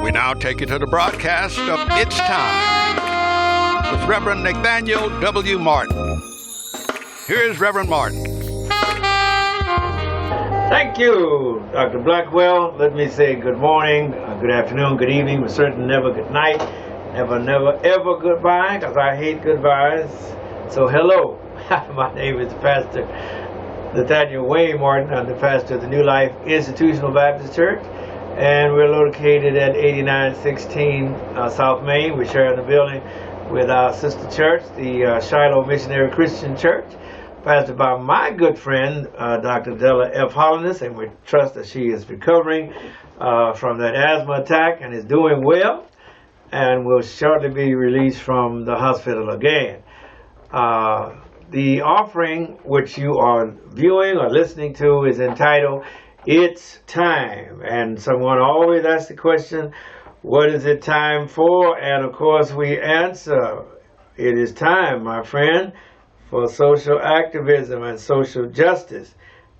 We now take you to the broadcast of It's Time with Reverend Nathaniel W. Martin. Here's Reverend Martin. Thank you, Dr. Blackwell. Let me say good morning, good afternoon, good evening, but certainly never good night, never, ever goodbye, because I hate goodbyes. So hello, my name is Pastor Nathaniel W. Martin. I'm the pastor of the New Life Institutional Baptist Church, and we're located at 8916 South Main. We share the building with our sister church, the Shiloh Missionary Christian Church, pastored by my good friend, Dr. Della F. Hollandness, and we trust that she is recovering from that asthma attack and is doing well, and will shortly be released from the hospital again. The offering which you are viewing or listening to is entitled, It's Time. And someone always asks the question, what is it time for? And of course we answer, it is time, my friend, for social activism and social justice.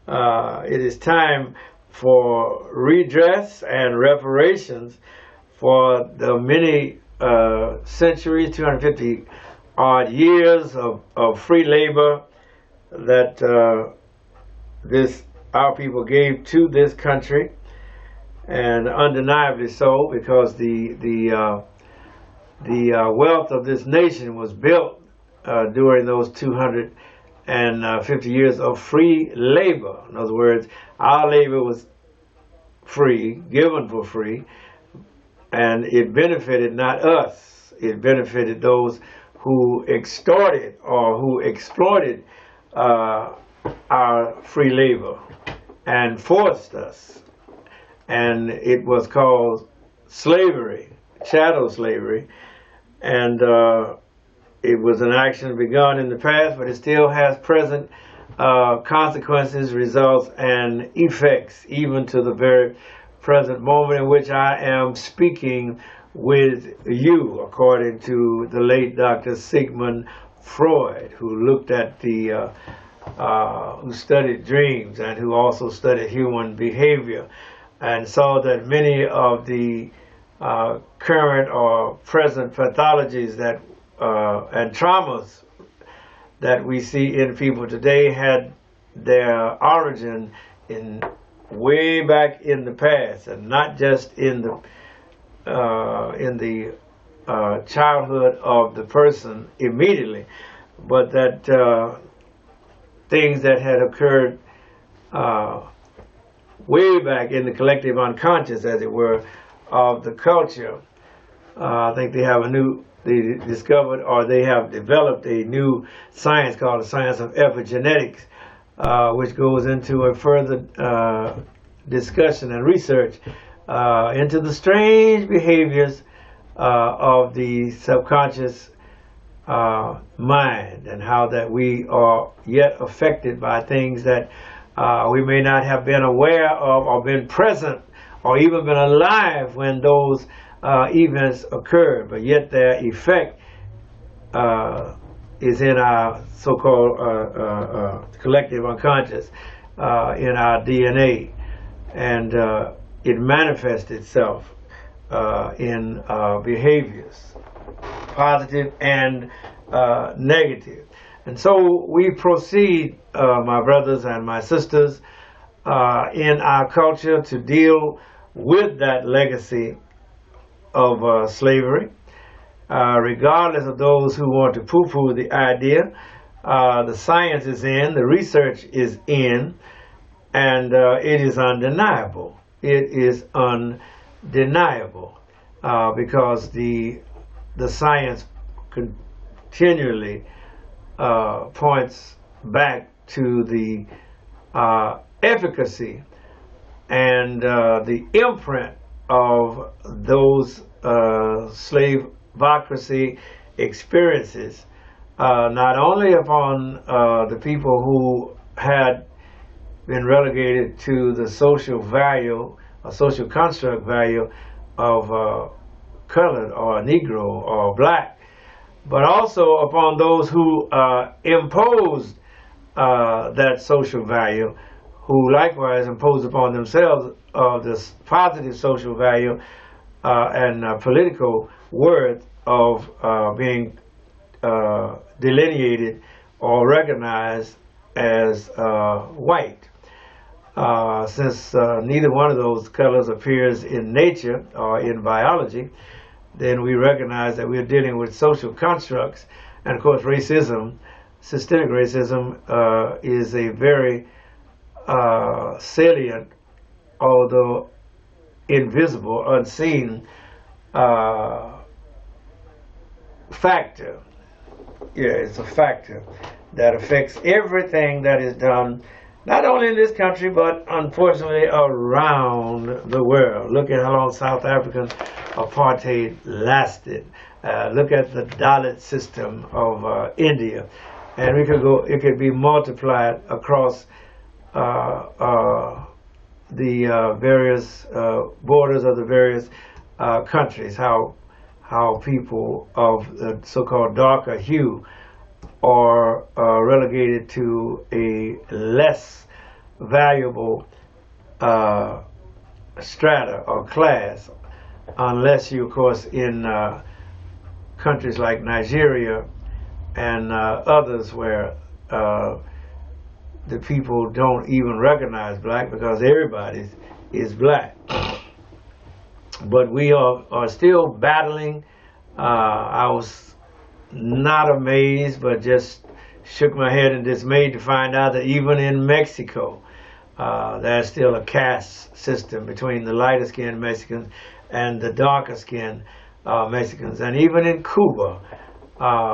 It is time for redress and reparations for the many centuries, 250 odd years of free labor that our people gave to this country, and undeniably so, because the wealth of this nation was built during those 250 years of free labor. In other words, our labor was free, given for free, and it benefited not us. It benefited those who extorted or who exploited our free labor and forced us. And it was called slavery, chattel slavery, and it was an action begun in the past, but it still has present consequences, results, and effects, even to the very present moment in which I am speaking with you, according to the late Dr. Sigmund Freud, who looked at who studied dreams and who also studied human behavior, and saw that many of the current or present pathologies that and traumas that we see in people today had their origin in way back in the past, and not just in the childhood of the person immediately, but that things that had occurred way back in the collective unconscious, as it were, of the culture. I think they have discovered, or they have developed a new science called the science of epigenetics, which goes into a further discussion and research into the strange behaviors of the subconscious mind, and how that we are yet affected by things that we may not have been aware of, or been present, or even been alive when those events occurred, but yet their effect is in our so-called collective unconscious, in our DNA, and it manifests itself in behaviors, positive and negative. And so we proceed, my brothers and my sisters, in our culture to deal with that legacy of slavery, regardless of those who want to poo-poo the idea. The science is in, the research is in, and it is undeniable. It is undeniable because the science continually points back to the efficacy and the imprint of those slavocracy experiences, not only upon the people who had been relegated to the social value, or social construct value of colored or Negro or black, but also upon those who imposed that social value, who likewise imposed upon themselves this positive social value and political worth of being delineated or recognized as white. Since neither one of those colors appears in nature or in biology, then we recognize that we're dealing with social constructs. And of course, racism, systemic racism, is a very salient, although invisible, unseen factor. Yeah, it's a factor that affects everything that is done, not only in this country, but unfortunately around the world. Look at how long South African apartheid lasted. Look at the Dalit system of India, and we could go. It could be multiplied across the various borders of the various countries. How people of the so-called darker hue are relegated to a less valuable strata or class, unless you, of course, in countries like Nigeria and others where the people don't even recognize black because everybody is black. But we are still battling. I was not amazed, but just shook my head in dismay to find out that even in Mexico, there's still a caste system between the lighter skinned Mexicans and the darker skinned Mexicans. And even in Cuba,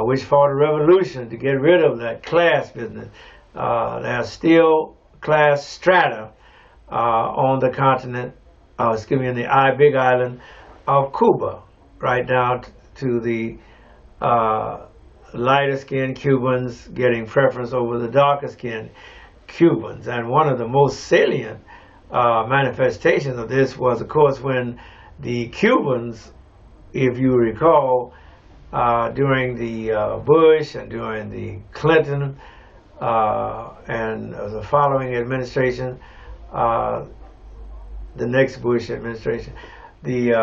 which fought a revolution to get rid of that class business, there's still class strata on the continent, in the big island of Cuba, right down to the lighter skinned Cubans getting preference over the darker skinned Cubans. And one of the most salient manifestations of this was, of course, when the Cubans, if you recall, during the Bush and during the Clinton and the following administration, the next Bush administration, the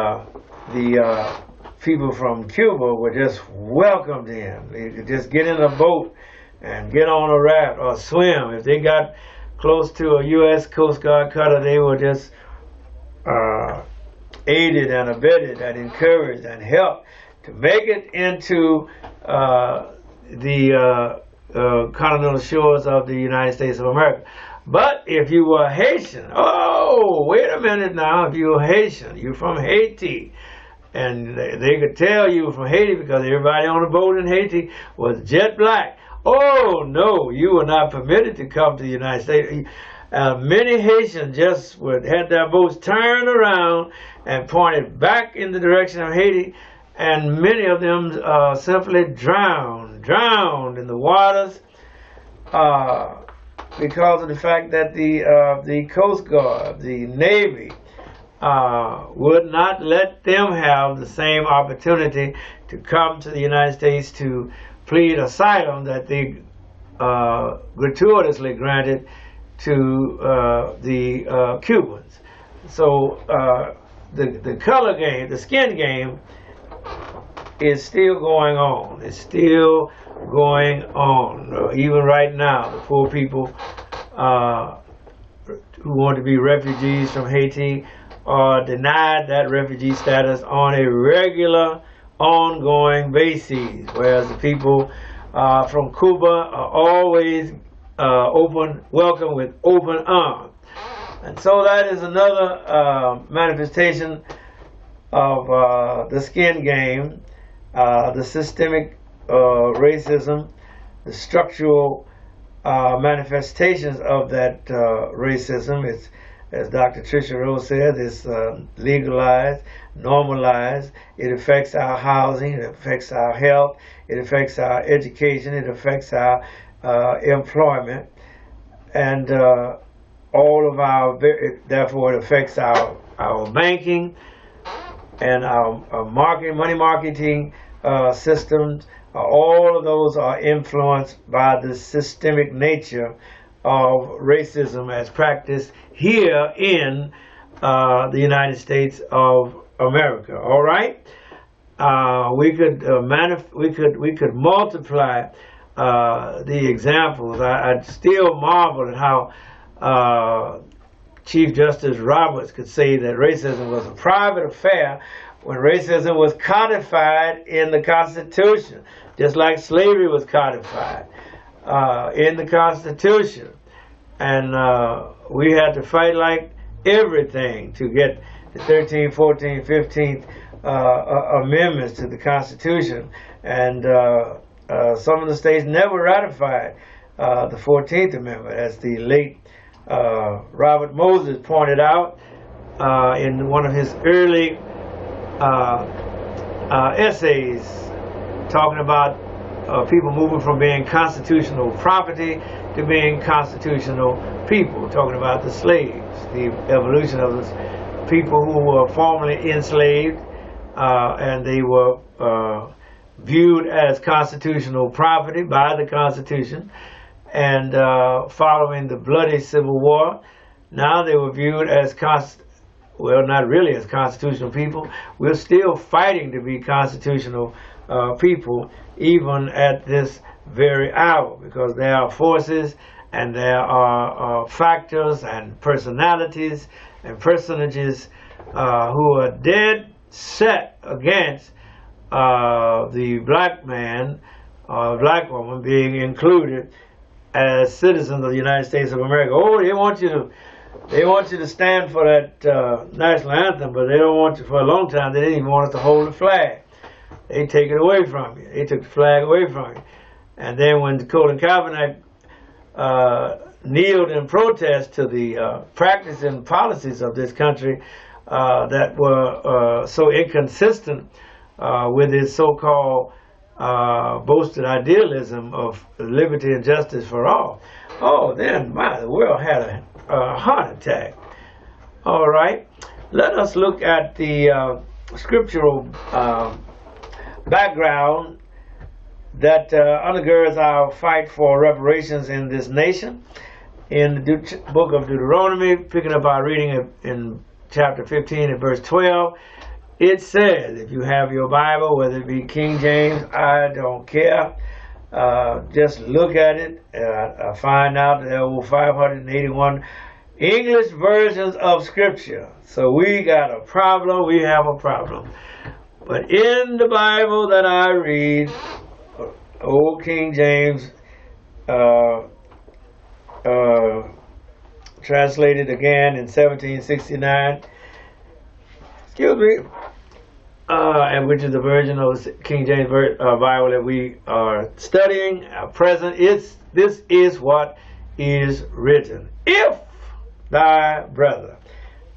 people from Cuba were just welcomed in. They could just get in a boat and get on a raft or swim. If they got close to a U.S. Coast Guard cutter, they were just aided and abetted and encouraged and helped to make it into the continental shores of the United States of America. But if you were Haitian, oh, wait a minute now, if you were Haitian, you're from Haiti, and they could tell you were from Haiti because everybody on the boat in Haiti was jet black. Oh, no, you were not permitted to come to the United States. Many Haitians just had their boats turned around and pointed back in the direction of Haiti, and many of them simply drowned in the waters because of the fact that the Coast Guard, the Navy, would not let them have the same opportunity to come to the United States to plead asylum that they gratuitously granted to the Cubans. So the color game, the skin game, is still going on. It's still going on. Even right now, the poor people who want to be refugees from Haiti are denied that refugee status on a regular, ongoing basis, whereas the people from Cuba are always welcome with open arms. And so that is another manifestation of the skin game, the systemic racism, the structural manifestations of that racism. It's, as Dr. Tricia Rose said, it's legalized, normalized. It affects our housing, it affects our health, it affects our education, it affects our employment, and all of our, therefore it affects our banking and our marketing, money marketing systems. All of those are influenced by the systemic nature of racism as practiced here in the United States of America. All right, we could multiply the examples. I still marvel at how Chief Justice Roberts could say that racism was a private affair when racism was codified in the Constitution, just like slavery was codified in the Constitution. And we had to fight like everything to get the 13th, 14th, 15th amendments to the Constitution. And some of the states never ratified the 14th Amendment, as the late Robert Moses pointed out in one of his early essays, talking about people moving from being constitutional property to being constitutional people, talking about the slaves, the evolution of the people who were formerly enslaved, and they were viewed as constitutional property by the Constitution. And following the bloody Civil War, now they were viewed as well, not really as constitutional people. We're still fighting to be constitutional people, even at this very hour, because there are forces and there are factors and personalities and personages who are dead set against the black man or black woman being included as citizens of the United States of America. Oh, they want you to stand for that national anthem, but they don't want you. For a long time, they didn't even want us to hold the flag. They take it away from you. They took the flag away from you. And then when the Colin Kaepernick kneeled in protest to the practice and policies of this country that were so inconsistent with his so-called boasted idealism of liberty and justice for all. Oh, then the world had a heart attack. All right, let us look at the scriptural background that undergirds our fight for reparations in this nation. In the book of Deuteronomy, picking up our reading in chapter 15 and verse 12, it says, if you have your Bible, whether it be King James, I don't care, just look at it. I find out there are over 581 English versions of Scripture. So we got a problem, we have a problem. But in the Bible that I read, Old King James, translated again in 1769, and which is the version of the King James Bible that we are studying at present. This is what is written. If thy brother,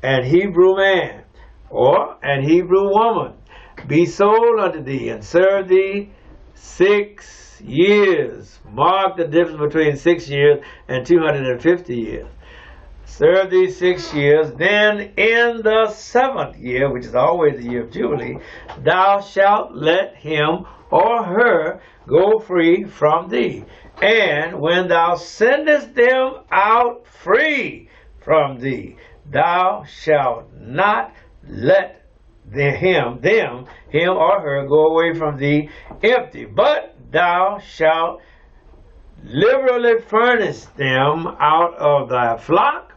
an Hebrew man, or an Hebrew woman, be sold unto thee, and serve thee 6 years. Mark the difference between 6 years and 250 years. Serve thee 6 years, then in the 7th year, which is always the year of Jubilee, thou shalt let him or her go free from thee. And when thou sendest them out free from thee, thou shalt not let him or her go away from thee empty, but thou shalt liberally furnish them out of thy flock,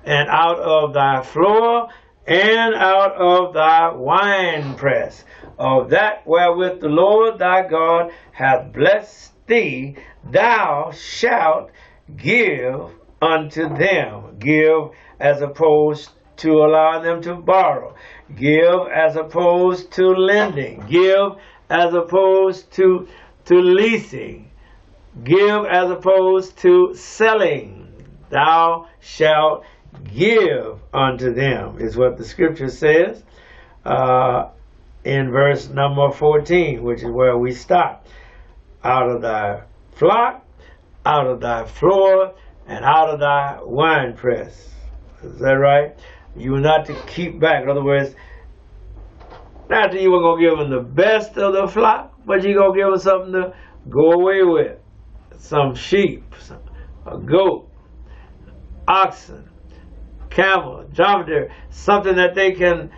and out of thy floor, and out of thy winepress, of that wherewith the Lord thy God hath blessed thee, thou shalt give unto them. Give as opposed to allowing them to borrow. Give as opposed to lending. Give as opposed to leasing. Give as opposed to selling. Thou shalt give unto them, is what the scripture says in verse number 14, which is where we stop. Out of thy flock, out of thy floor, and out of thy winepress. Is that right? You are not to keep back. In other words, not that you were going to give them the best of the flock, but you're going to give them something to go away with. Some sheep, a goat, oxen, camel, dromedary, something that they can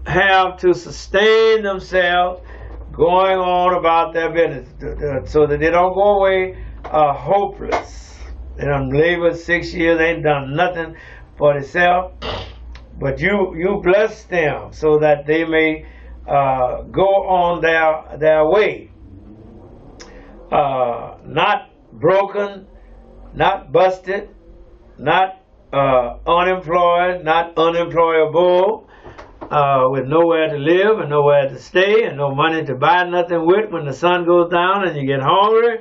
have to sustain themselves going on about their business so that they don't go away hopeless. They done labored 6 years, ain't done nothing for themselves. But you bless them so that they may go on their way. Not broken, not busted, not unemployed, not unemployable, with nowhere to live and nowhere to stay and no money to buy nothing with when the sun goes down and you get hungry.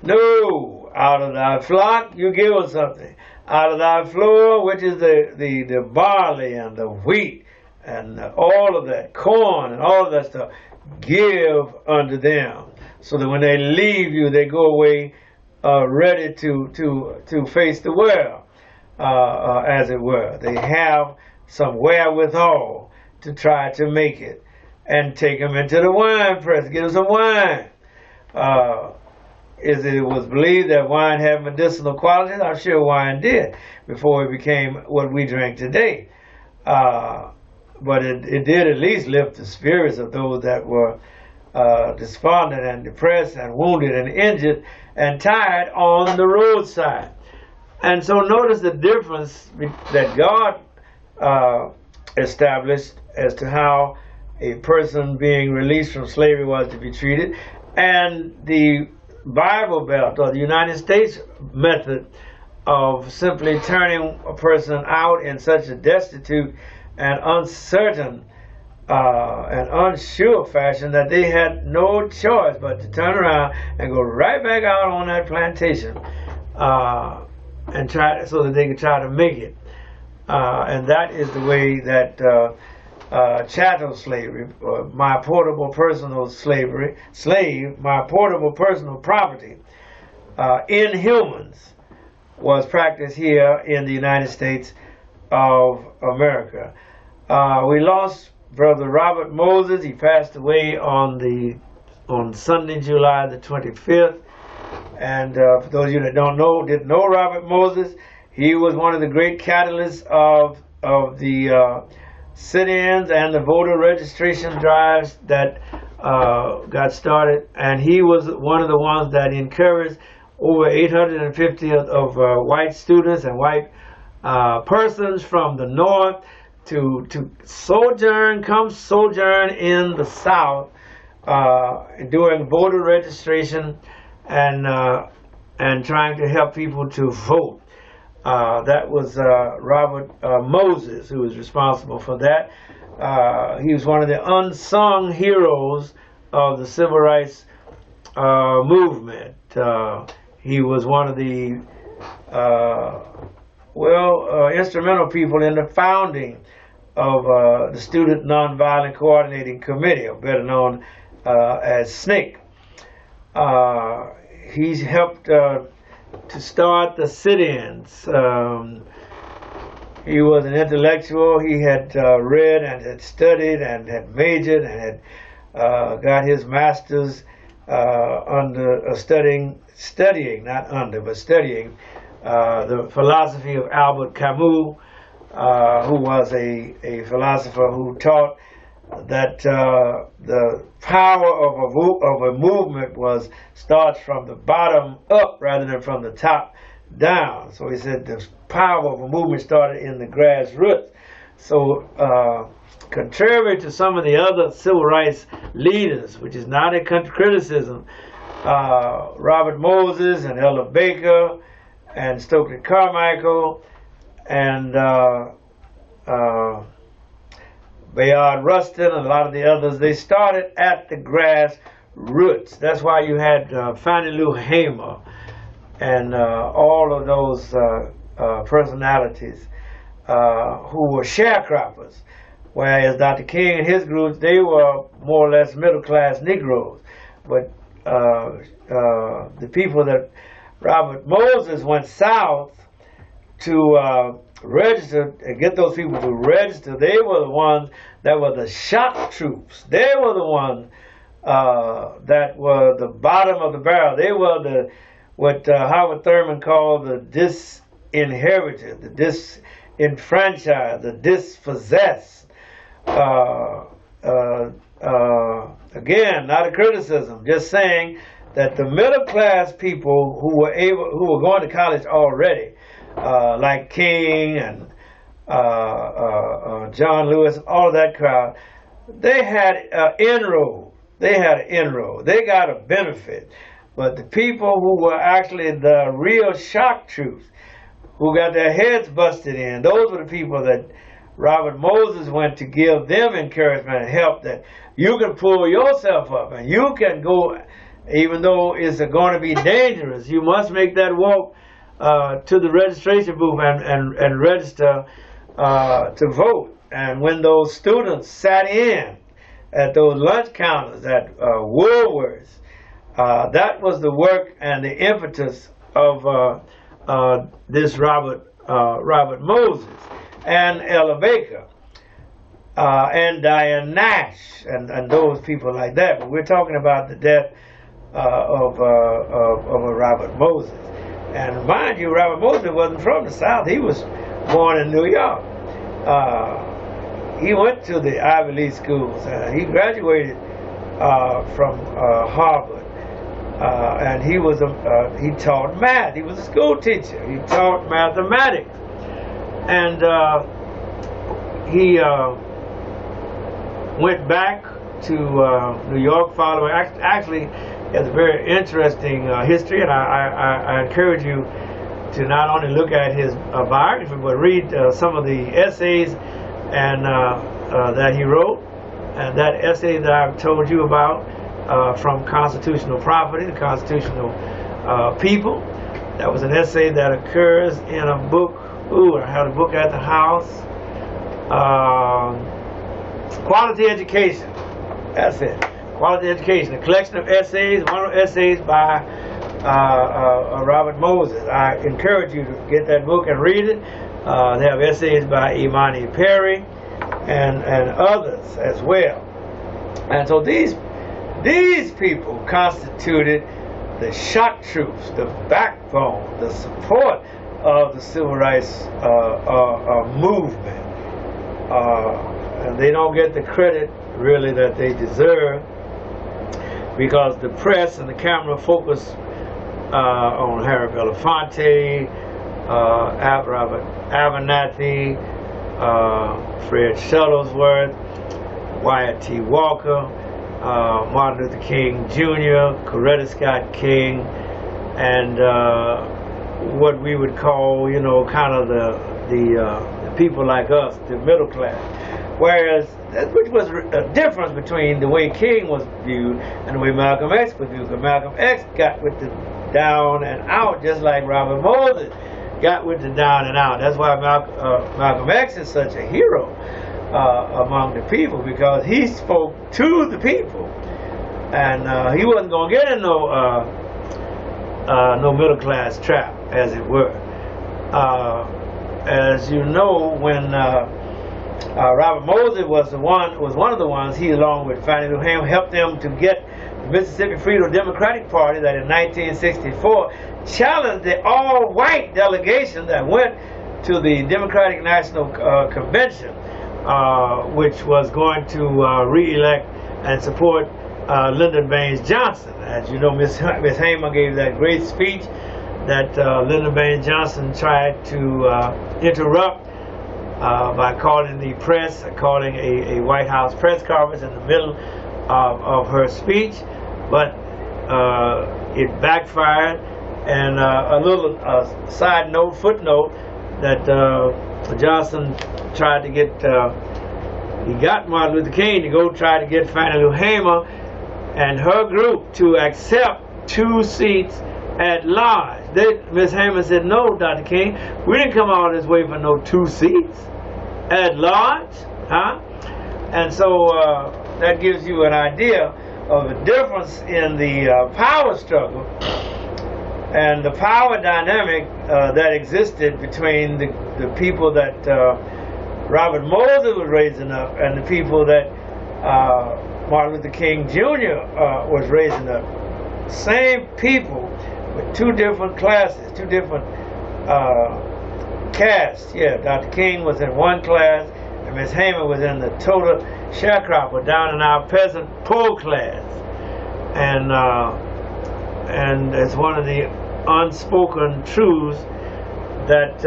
No, out of thy flock you give us something. Out of thy floor, which is the barley and the wheat and all of that, corn and all of that stuff, give unto them. So that when they leave you, they go away ready to face the world, as it were. They have some wherewithal to try to make it, and take them into the wine press, give them some wine. It was believed that wine had medicinal qualities. I'm sure wine did before it became what we drink today. But it did at least lift the spirits of those that were despondent and depressed and wounded and injured and tired on the roadside. And so notice the difference that God established as to how a person being released from slavery was to be treated, and the Bible Belt or the United States method of simply turning a person out in such a destitute and uncertain and unsure fashion that they had no choice but to turn around and go right back out on that plantation and try so that they could try to make it. And that is the way that chattel slavery, or my portable personal slave, my portable personal property in humans was practiced here in the United States of America. We lost Brother Robert Moses. He passed away on Sunday, July the 25th. And for those of you that didn't know Robert Moses, he was one of the great catalysts of the sit-ins and the voter registration drives that got started, and he was one of the ones that encouraged over 850 of white students and white persons from the north to come sojourn in the South doing voter registration and trying to help people to vote. That was Robert Moses who was responsible for that. He was one of the unsung heroes of the civil rights movement. He was one of the instrumental people in the founding of the Student Nonviolent Coordinating Committee, or better known as SNCC. He's helped to start the sit-ins. He was an intellectual. He had read and had studied and had majored and had got his master's studying the philosophy of Albert Camus, who was a philosopher who taught that the power of a movement starts from the bottom up rather than from the top down. So he said the power of a movement started in the grassroots. So contrary to some of the other civil rights leaders, which is not a criticism, Robert Moses and Ella Baker and Stokely Carmichael and Bayard Rustin and a lot of the others, they started at the grassroots. That's why you had Fannie Lou Hamer and all of those personalities who were sharecroppers, whereas Dr. King and his group, they were more or less middle-class Negroes. But the people that Robert Moses went south to register and get those people to register, they were the ones that were the shock troops. They were the ones that were the bottom of the barrel. They were what Howard Thurman called the disinherited, the disenfranchised, the dispossessed. again, not a criticism, just saying that the middle class people who were going to college already, like King and John Lewis, all of that crowd, they had an inroad. They got a benefit. But the people who were actually the real shock troops, who got their heads busted in, those were the people that Robert Moses went to give them encouragement and help, that you can pull yourself up and you can go, even though it's going to be dangerous, you must make that walk to the registration booth and register to vote. And when those students sat in at those lunch counters at Woolworths, that was the work and the impetus of this Robert Moses and Ella Baker and Diane Nash and those people like that. But we're talking about the death of Robert Moses. And mind you, Robert Moses wasn't from the South. He was born in New York. He went to the Ivy League schools. He graduated from Harvard. And he taught math. He was a school teacher. He taught mathematics. And he went back to New York following. Actually, he has a very interesting history, and I encourage you to not only look at his biography, but read some of the essays and that he wrote, and that essay that I've told you about, from Constitutional Property to Constitutional People. That was an essay that occurs in a book. I had a book at the house. Quality Education. That's it. Quality Education. A collection of essays, one of the essays by Robert Moses. I encourage you to get that book and read it. They have essays by Imani Perry and others as well. And so these people constituted the shock troops, the backbone, the support of the civil rights movement. And they don't get the credit really that they deserve, because the press and the camera focus on Harry Belafonte, Robert Abernathy, Fred Shuttlesworth, Wyatt T. Walker, Martin Luther King Jr., Coretta Scott King, and what we would call, kind of the people like us, the middle class. Whereas, which was a difference between the way King was viewed and the way Malcolm X was viewed. Because Malcolm X got with the down and out, just like Robert Moses got with the down and out. That's why Malcolm X is such a hero among the people, because he spoke to the people, and he wasn't going to get in no middle class trap, as it were. As you know, when Robert Moses was one of the ones, he along with Fannie Lou Hamer helped them to get the Mississippi Freedom Democratic Party that in 1964 challenged the all-white delegation that went to the Democratic National Convention, which was going to re-elect and support Lyndon Baines Johnson. As you know, Miss Hamer gave that great speech that Lyndon Baines Johnson tried to interrupt by calling the press, calling a White House press conference in the middle of her speech, but it backfired. And a little side note, footnote, that Johnson tried to get, he got Martin Luther King to go try to get Fannie Lou Hamer and her group to accept 2 seats at large. Miss Hamer said, "No, Dr. King, we didn't come all this way for no 2 seats at large, huh?" And so that gives you an idea of the difference in the power struggle and the power dynamic that existed between the people that Robert Moses was raising up and the people that Martin Luther King Jr. Was raising up. Same people with 2 different classes, 2 different castes. Yeah, Dr. King was in one class and Miss Hamer was in the total sharecropper down in our peasant poor class, and it's one of the unspoken truths that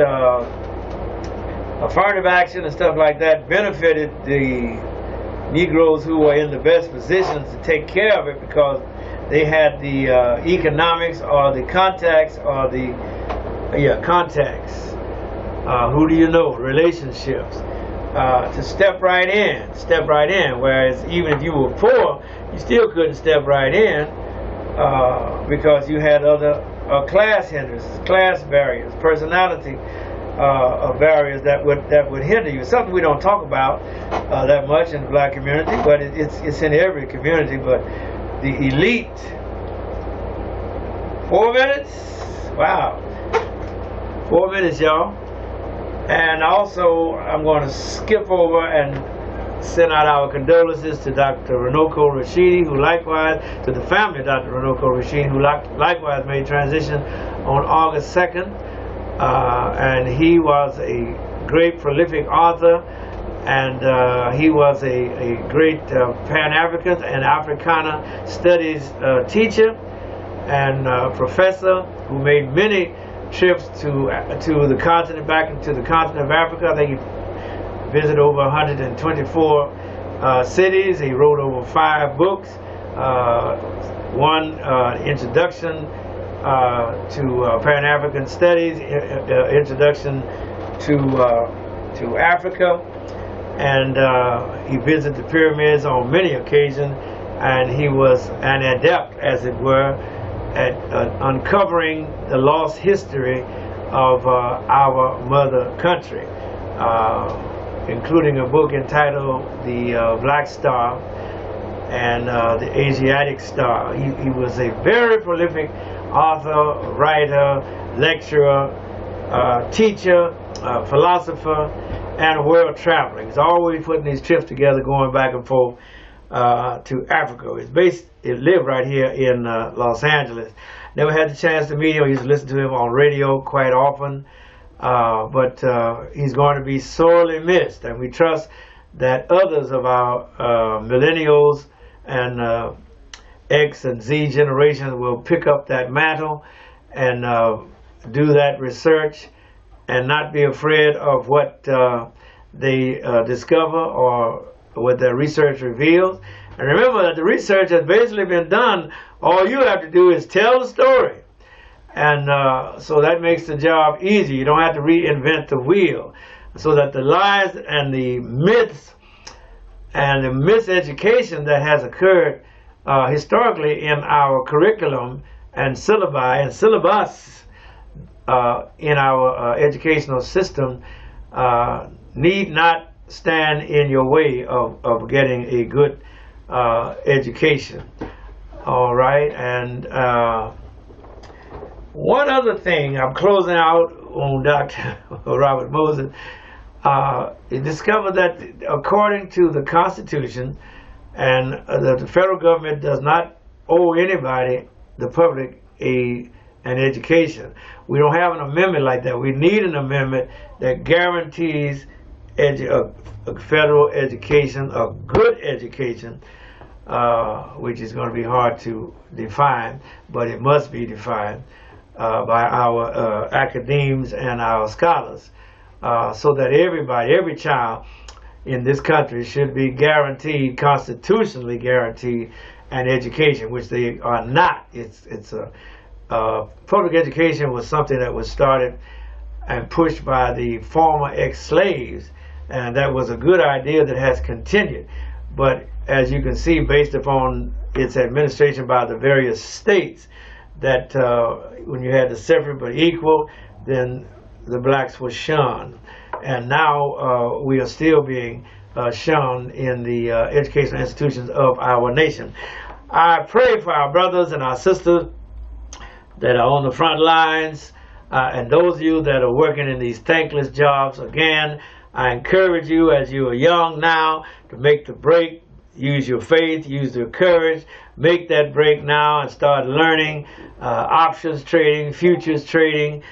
affirmative action and stuff like that benefited the Negroes who were in the best positions to take care of it, because they had the economics or the contacts or the contacts. Who do you know? Relationships. To step right in. Whereas even if you were poor, you still couldn't step right in because you had other class hindrances, class barriers, personality barriers that would hinder you. Something we don't talk about that much in the black community, but it's in every community. But the elite. 4 minutes? Wow. 4 minutes, y'all. And also, I'm going to skip over and send out our condolences to Dr. Runoko Rashidi, who likewise, to the family of Dr. Runoko Rashidi, who likewise made transition on August 2nd. And he was a great prolific author, and he was a great Pan-African and Africana studies teacher and professor who made many trips to the continent, back into the continent of Africa. I think he visited over 124 cities. He wrote over 5 books. One introduction to Pan-African studies, introduction to Africa, and he visited the pyramids on many occasions, and he was an adept, as it were, at uncovering the lost history of our mother country, including a book entitled The Black Star and The Asiatic Star. He was a very prolific author, writer, lecturer, teacher, philosopher, and world traveler. He's always putting these trips together, going back and forth to Africa. It lived right here in Los Angeles. Never had the chance to meet him. I used to listen to him on radio quite often, but he's going to be sorely missed, and we trust that others of our millennials and X and Z generations will pick up that mantle and do that research and not be afraid of what they discover or what their research reveals. And remember that the research has basically been done. All you have to do is tell the story. And so that makes the job easy. You don't have to reinvent the wheel. So that the lies and the myths and the miseducation that has occurred historically in our curriculum and syllabi and syllabus in our educational system need not stand in your way of getting a good education. All right, and one other thing, I'm closing out on Dr. Robert Moses. He discovered that according to the Constitution, and the federal government does not owe anybody, the public, an education. We don't have an amendment like that. We need an amendment that guarantees a federal education, a good education, which is going to be hard to define, but it must be defined by our academies and our scholars, so that everybody, every child in this country should be guaranteed, constitutionally guaranteed, an education, which they are not. Public education was something that was started and pushed by the former ex-slaves, and that was a good idea that has continued. But as you can see, based upon its administration by the various states, that when you had the separate but equal, then the blacks were shunned. And now we are still being shunned in the educational institutions of our nation. I pray for our brothers and our sisters that are on the front lines, and those of you that are working in these thankless jobs. Again, I encourage you, as you are young now, to make the break. Use your faith, use your courage, make that break now and start learning options trading, futures trading,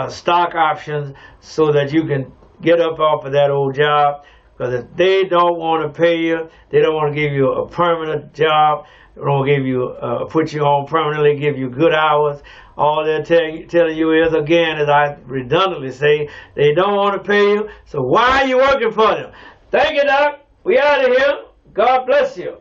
stock options, so that you can get up off of that old job, Because if they don't want to pay you, they don't want to give you a permanent job, they don't give you, put you on permanently, give you good hours. All they're telling you is, again, as I redundantly say, they don't want to pay you, so why are you working for them? Thank you, Doc. We out of here. God bless you.